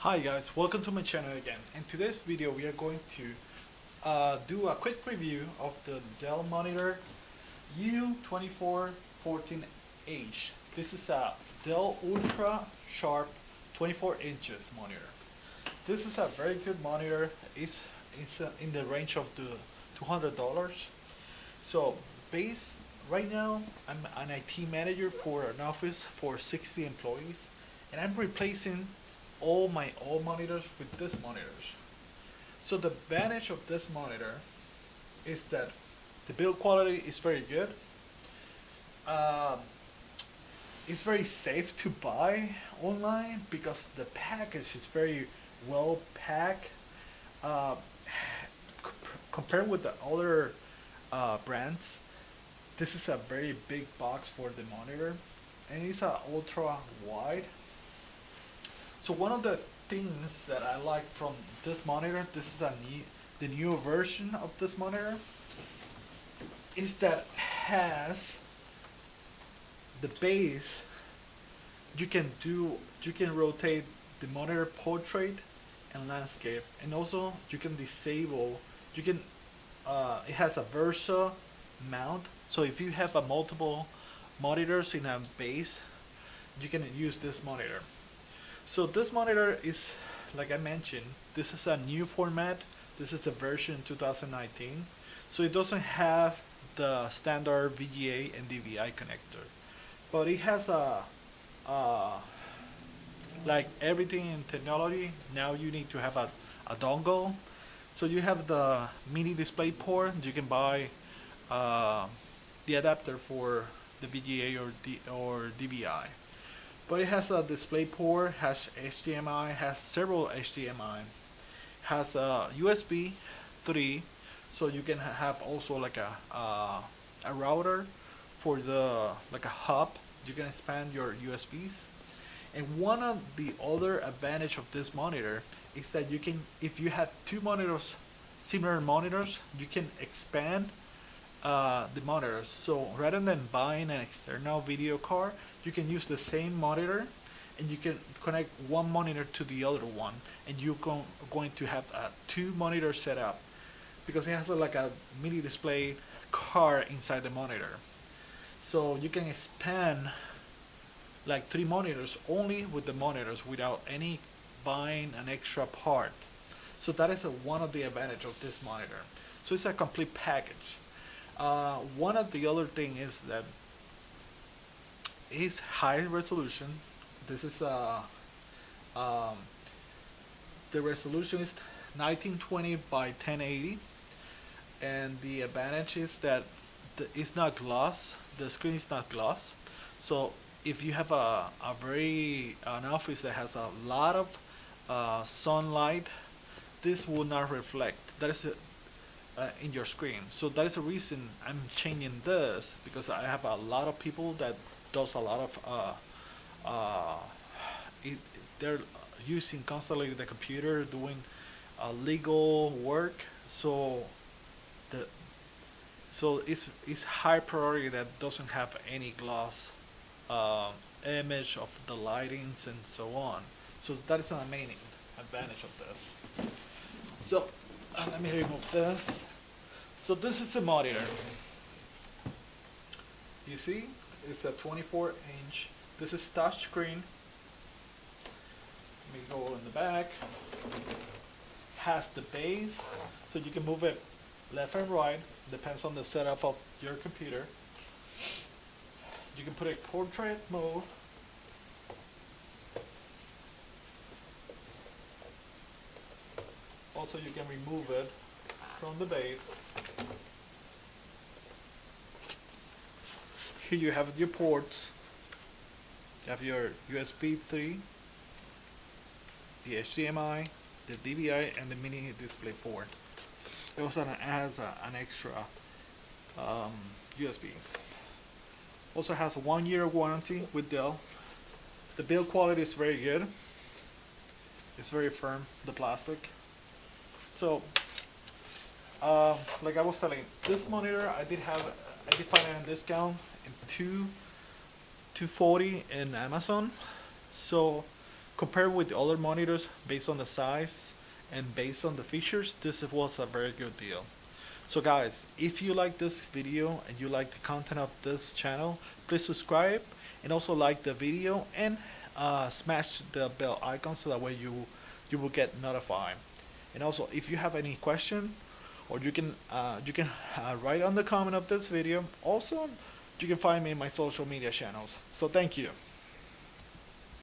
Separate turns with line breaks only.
Hi guys, welcome to my channel again. In today's video we are going to do a quick review of the Dell monitor U2414H. This is a Dell UltraSharp 24 inches monitor. This is a very good monitor. It's in the range of the $200. So right now I'm an IT manager for an office for 60 employees, and I'm replacing all my old monitors with this monitors. So the advantage of this monitor is that the build quality is very good. It's very safe to buy online because the package is very well packed. Compared with the other brands, this is a very big box for the monitor, and it's a ultra wide. So one of the things that I like from this monitor, this is the new version of this monitor, is that has the base. You can rotate the monitor portrait and landscape, and also you can disable. It has a Versa mount, so if you have a multiple monitors in a base, you can use this monitor. So this monitor is, like I mentioned, this is a new format. This is a version 2019. So it doesn't have the standard VGA and DVI connector, but it has like everything in technology. Now you need to have a dongle. So you have the mini display port. You can buy the adapter for the VGA or DVI. But it has a display port, has HDMI, has several HDMI, has a USB 3, so you can have also like a router for like a hub. You can expand your USBs. And one of the other advantage of this monitor is that you can, if you have two monitors, similar monitors, you can expand the monitors. So rather than buying an external video card, you can use the same monitor, and you can connect one monitor to the other one, and you're going to have two monitors set up because it has like a mini display card inside the monitor. So you can expand like 3 monitors only with the monitors without any buying an extra part. So that is one of the advantage of this monitor. So it's a complete package. One of the other thing is that it's high resolution. This is the resolution is 1920 by 1080, and the advantage is that it's not gloss. The screen is not gloss. So if you have an office that has a lot of sunlight, this will not reflect. That is in your screen. So that is the reason I'm changing this, because I have a lot of people that does a lot of they're using constantly the computer, doing legal work. So it's high priority that doesn't have any gloss image of the lightings and so on. So that is an main advantage of this. So let me remove this. So this is the monitor. You see, it's a 24-inch. This is touch screen. Let me go in the back. Has the base, so you can move it left and right. Depends on the setup of your computer. You can put a portrait mode. Also, you can remove it from the base. Here you have your ports. You have your USB 3, the HDMI, the DVI, and the mini display port. It also has an extra USB. Also has a 1-year warranty with Dell. The build quality is very good. It's very firm, the plastic. So, like I was telling, this monitor I did find it on discount in $240 in Amazon. So compared with the other monitors, based on the size and based on the features, this was a very good deal. So guys, if you like this video and you like the content of this channel, please subscribe and also like the video and smash the bell icon so that way you will get notified. And also, if you have any question, or you can write on the comment of this video. Also, you can find me in my social media channels. So thank you.